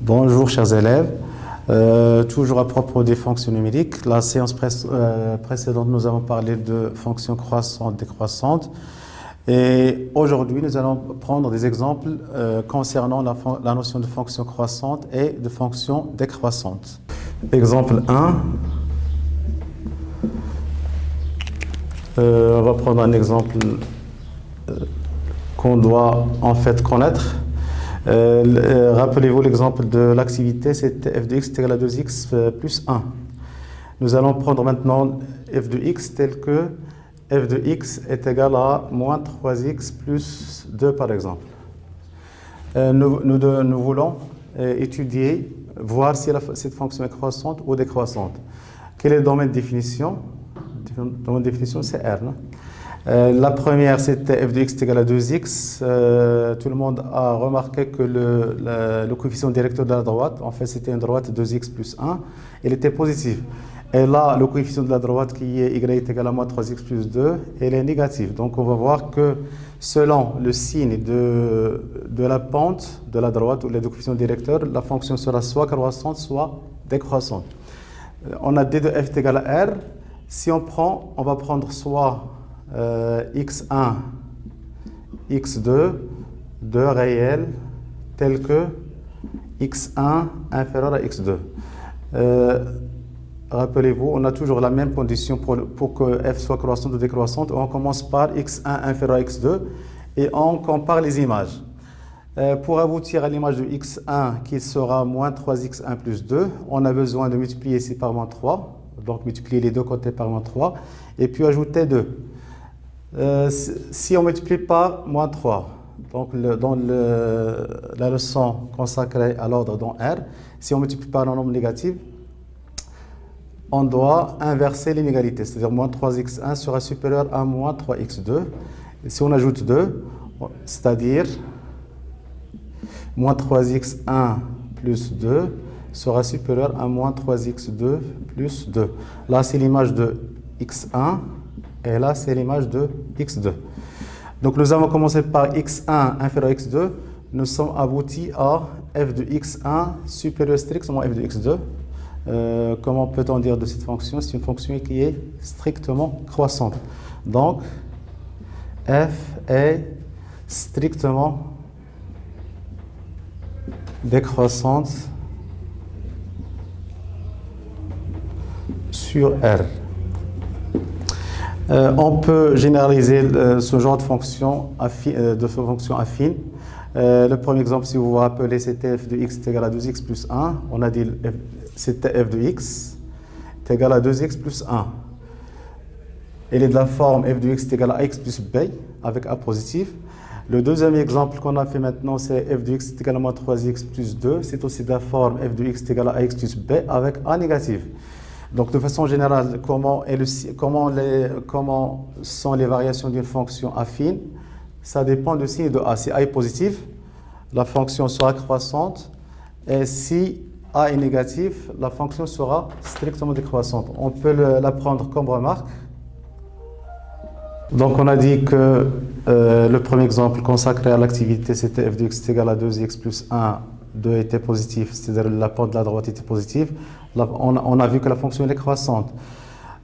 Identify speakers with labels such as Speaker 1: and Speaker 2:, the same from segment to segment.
Speaker 1: Bonjour chers élèves, toujours à propos des fonctions numériques. La séance précédente, nous avons parlé de fonctions croissantes, décroissantes. Et aujourd'hui, nous allons prendre des exemples concernant la notion de fonction croissante et de fonction décroissante. Exemple 1. On va prendre un exemple qu'on doit en fait connaître. Rappelez-vous l'exemple de l'activité, c'était f de x est égal à 2x plus 1. Nous allons prendre maintenant f de x tel que f de x est égal à moins 3x plus 2 par exemple. Nous voulons étudier, voir si cette fonction est croissante ou décroissante. Quel est le domaine de définition? Le domaine de définition, c'est R. Non? La première, c'était f de x est égal à 2x. Tout le monde a remarqué que le coefficient directeur de la droite, en fait, c'était une droite 2x plus 1. Elle était positive. Et là, le coefficient de la droite qui est y est égal à moins 3x plus 2, elle est négative. Donc, on va voir que selon le signe de la pente de la droite ou les deux coefficients directeurs, la fonction sera soit croissante, soit décroissante. On a d de f est égal à r. Si on va prendre soit x1, x2, deux réels tels que x1 inférieur à x2. Rappelez-vous, on a toujours la même condition pour que f soit croissante ou décroissante. On commence par x1 inférieur à x2 et on compare les images. Pour aboutir à l'image de x1 qui sera moins 3x1 plus 2, on a besoin de multiplier ici par moins 3. Donc multiplier les deux côtés par moins 3 et puis ajouter 2. Si on multiplie par moins 3, donc dans la leçon consacrée à l'ordre dans R, si on multiplie par un nombre négatif, on doit inverser l'inégalité, c'est-à-dire moins 3x1 sera supérieur à moins 3x2. Et si on ajoute 2, c'est-à-dire moins 3x1 plus 2 sera supérieur à moins 3x2 plus 2. Là, c'est l'image de x1 et là, c'est l'image de x2. Donc, nous avons commencé par x1 inférieur à x2. Nous sommes aboutis à f de x1 supérieur strictement à f de x2. Comment peut-on dire de cette fonction? C'est une fonction qui est strictement croissante. Donc, f est strictement décroissante sur R. On peut généraliser ce genre de fonction affine. Le premier exemple, si vous vous rappelez, c'était f de x est égal à 2x plus 1. On a dit c'était f de x est égal à 2x plus 1. Elle est de la forme f de x est égal à x plus b avec a positif. Le deuxième exemple qu'on a fait maintenant, c'est f de x est égal à moins 3x plus 2. C'est aussi de la forme f de x est égal à x plus b avec a négatif. Donc, de façon générale, comment sont les variations d'une fonction affine? Ça dépend du signe de a. Si a est positif, la fonction sera croissante. Et si a est négatif, la fonction sera strictement décroissante. On peut la prendre comme remarque. Donc, on a dit que le premier exemple consacré à l'activité, c'était f de x est égal à 2x plus 1. 2 était positif, c'est-à-dire la pente de la droite était positive. Là, on a vu que la fonction est croissante.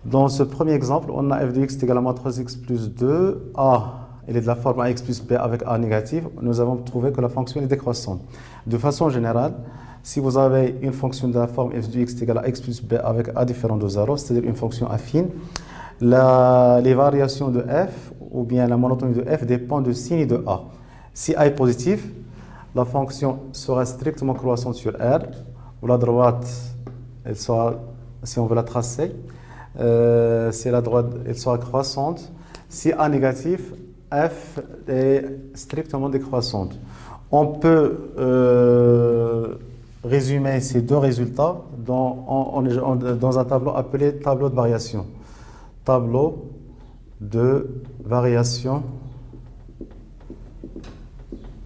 Speaker 1: Dans ce premier exemple, on a f de x est égal à moins 3x plus 2. A, elle est de la forme ax plus b avec a négative. Nous avons trouvé que la fonction est décroissante. De façon générale, si vous avez une fonction de la forme f de x est égal à x plus b avec a différent de 0, c'est-à-dire une fonction affine, les variations de f ou bien la monotonie de f dépendent du signe de a. Si a est positif, la fonction sera strictement croissante sur R, où la droite, elle sera, si on veut la tracer, c'est la droite, elle sera croissante. Si A négatif, F est strictement décroissante. On peut résumer ces deux résultats dans un tableau appelé tableau de variation. Tableau de variation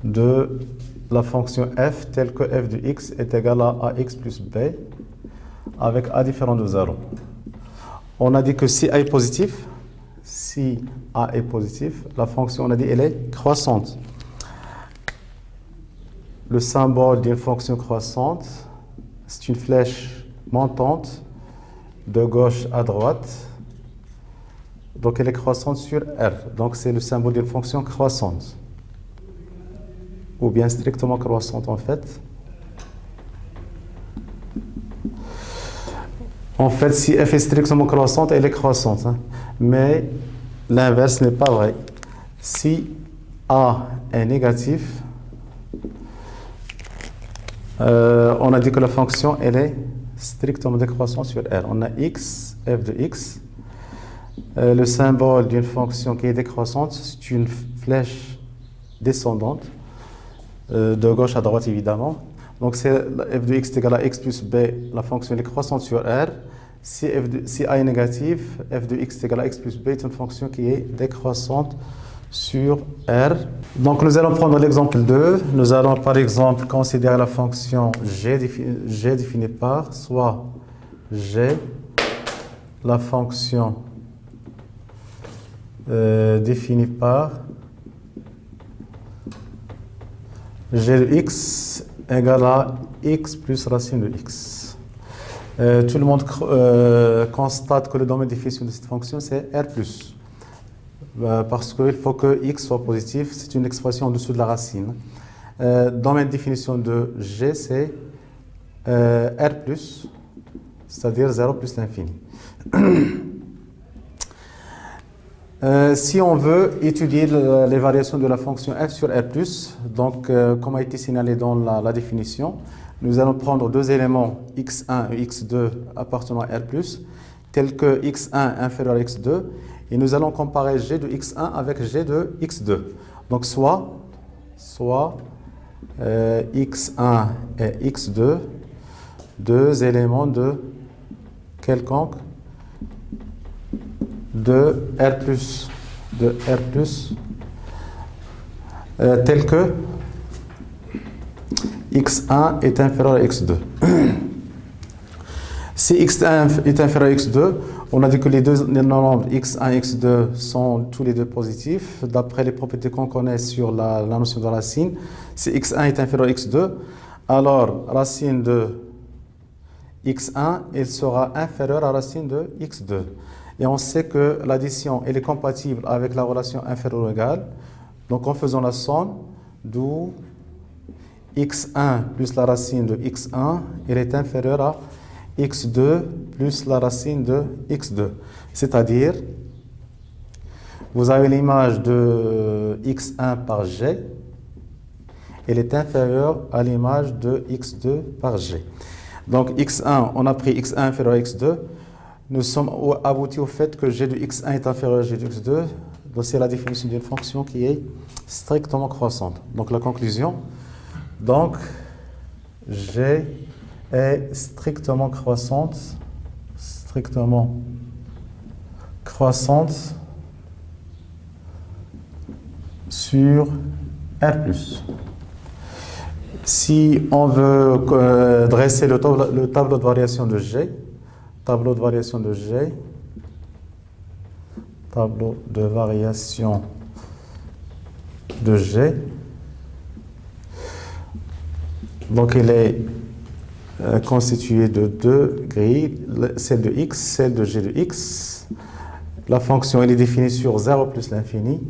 Speaker 1: de la fonction f telle que f de x est égal à ax plus b avec a différent de 0. On a dit que si a est positif, la fonction, on a dit, elle est croissante. le symbole d'une fonction croissante, c'est une flèche montante de gauche à droite. Donc elle est croissante sur R. Donc c'est le symbole d'une fonction croissante. Ou bien strictement croissante en fait. En fait, si f est strictement croissante, elle est croissante. Hein. Mais l'inverse n'est pas vrai. Si A est négatif, on a dit que la fonction, elle est strictement décroissante sur R. On a x, f de x. Le symbole d'une fonction qui est décroissante, c'est une flèche descendante, de gauche à droite évidemment. Donc c'est f de x est égal à x plus b, la fonction est croissante sur R. Si a est négatif, f de x est égal à x plus b est une fonction qui est décroissante sur R. Donc nous allons prendre l'exemple 2. Nous allons par exemple considérer la fonction g définie par soit g, la fonction définie par g de x égale à x plus racine de x. Tout le monde constate que le domaine de définition de cette fonction c'est R+. Parce qu'il faut que x soit positif, c'est une expression en dessous de la racine. Domaine de définition de g c'est R+, c'est-à-dire 0 plus l'infini. Si on veut étudier les variations de la fonction f sur R+, donc comme a été signalé dans la définition, nous allons prendre deux éléments x1 et x2 appartenant à R+, tels que x1 inférieur à x2, et nous allons comparer g de x1 avec g de x2. Donc soit x1 et x2, deux éléments de quelconque de R+, tel que x1 est inférieur à x2. Si x1 est inférieur à x2, on a dit que les nombres x1 et x2 sont tous les deux positifs, d'après les propriétés qu'on connaît sur la notion de racine. Si x1 est inférieur à x2, alors racine de x1, elle sera inférieure à racine de x2. Et on sait que l'addition elle est compatible avec la relation inférieure ou égale. Donc en faisant la somme, d'où x1 plus la racine de x1, elle est inférieure à x2 plus la racine de x2. C'est-à-dire, vous avez l'image de x1 par g, elle est inférieure à l'image de x2 par g. Donc x1, on a pris x1 inférieur à x2, nous sommes aboutis au fait que g de x1 est inférieur à g de x2, donc c'est la définition d'une fonction qui est strictement croissante. Donc la conclusion, donc g est strictement croissante sur R+. Si on veut dresser le tableau de variation de G, tableau de variation de G, donc il est constitué de deux grilles, celle de x, celle de g de x. La fonction elle est définie sur 0 plus l'infini.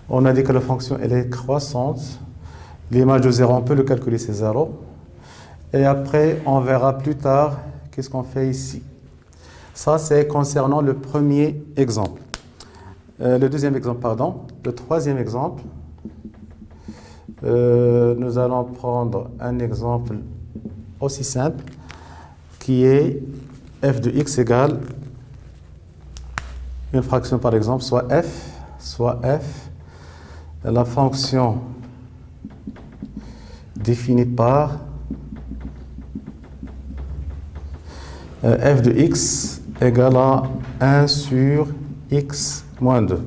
Speaker 1: On a dit que la fonction elle est croissante. L'image de 0, on peut le calculer, c'est 0. Et après, on verra plus tard qu'est-ce qu'on fait ici. Ça, c'est concernant le premier exemple. Le deuxième exemple, pardon. Le troisième exemple, nous allons prendre un exemple aussi simple qui est f de x égale une fraction par exemple, soit f, la fonction définie par f de x égale à 1 sur x moins 2.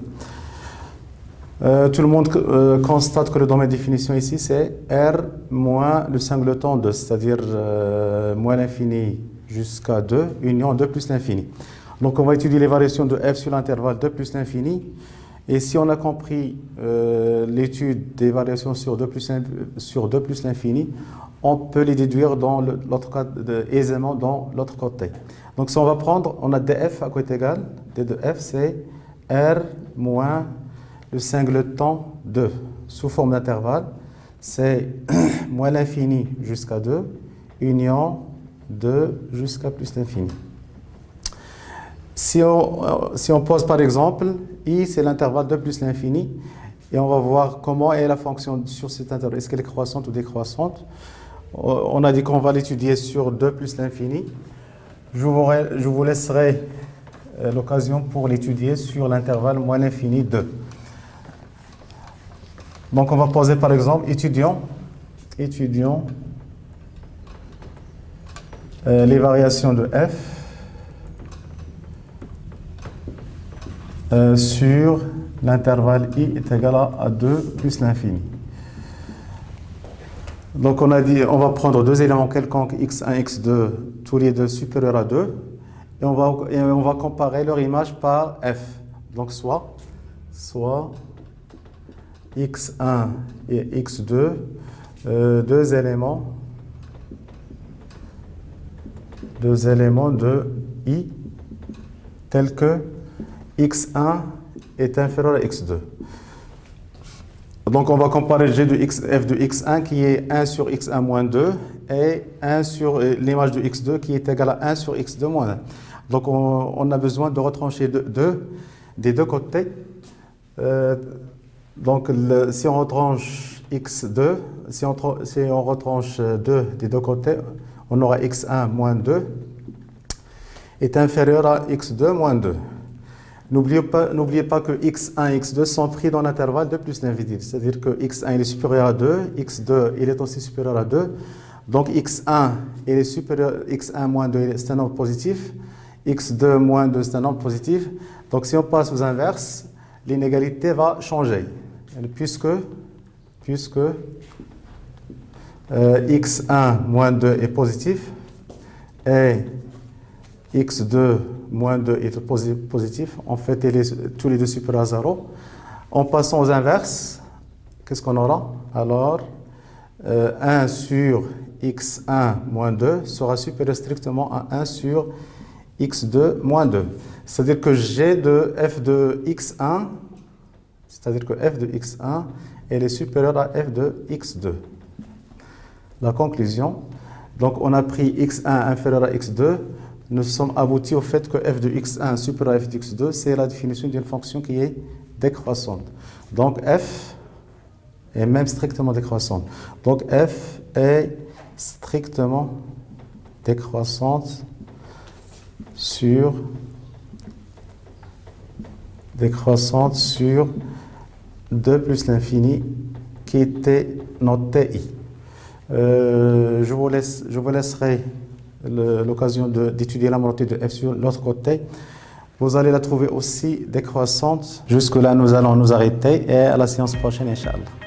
Speaker 1: Tout le monde constate que le domaine de définition ici c'est R moins le singleton 2, c'est-à-dire moins l'infini jusqu'à 2, union 2 plus l'infini. Donc on va étudier les variations de f sur l'intervalle 2 plus l'infini Et si on a compris l'étude des variations sur 2 plus l'infini, on peut les déduire dans l'autre cas aisément dans l'autre côté. Donc si on va prendre, on a df à côté égal, d de f c'est r moins le singleton 2 sous forme d'intervalle, c'est moins l'infini jusqu'à 2, union 2 jusqu'à plus l'infini. Si on pose par exemple, i c'est l'intervalle 2 plus l'infini, et on va voir comment est la fonction sur cet intervalle, est-ce qu'elle est croissante ou décroissante. On a dit qu'on va l'étudier sur 2 plus l'infini. Je vous laisserai l'occasion pour l'étudier sur l'intervalle moins l'infini 2. Donc on va poser par exemple, étudions les variations de f sur l'intervalle i est égal à 2 plus l'infini. Donc on a dit, on va prendre deux éléments quelconques, x1, x2, tous les deux supérieurs à 2, et on va comparer leur image par f. Donc soit x1 et x2, deux éléments de i tels que x1 est inférieur à x2. Donc on va comparer g de x, f de x1 qui est 1 sur x1 moins 2 et 1 sur l'image de x2 qui est égale à 1 sur x2 moins 1. Donc on a besoin de retrancher des deux côtés. Donc si on retranche x2, si on retranche 2 des deux côtés, on aura x1 moins 2 est inférieur à x2 moins 2. N'oubliez pas que x1 et x2 sont pris dans l'intervalle 2 plus l'infini. C'est-à-dire que x1 il est supérieur à 2, x2 il est aussi supérieur à 2. Donc x1 il est supérieur, x1 moins 2 c'est un nombre positif, x2 moins 2 c'est un nombre positif. Donc si on passe aux inverses, l'inégalité va changer. Puisque x1 moins 2 est positif et x2 moins 2 est positif, en fait, il est tous les deux supérieurs à 0. En passant aux inverses, qu'est-ce qu'on aura? Alors, 1 sur x1 moins 2 sera supérieur strictement à 1 sur x2 moins 2. C'est-à-dire que g de f de x1, c'est-à-dire que f de x1, elle est supérieure à f de x2. La conclusion, donc on a pris x1 inférieur à x2, nous sommes aboutis au fait que f de x1 supérieur à f de x2, c'est la définition d'une fonction qui est décroissante. Donc f est même strictement décroissante. Donc f est strictement décroissante sur 2 plus l'infini qui était noté i. Je vous laisserai l'occasion d'étudier la moitié de f sur l'autre côté. Vous allez la trouver aussi décroissante. Jusque-là, nous allons nous arrêter et à la séance prochaine, Inch'Allah.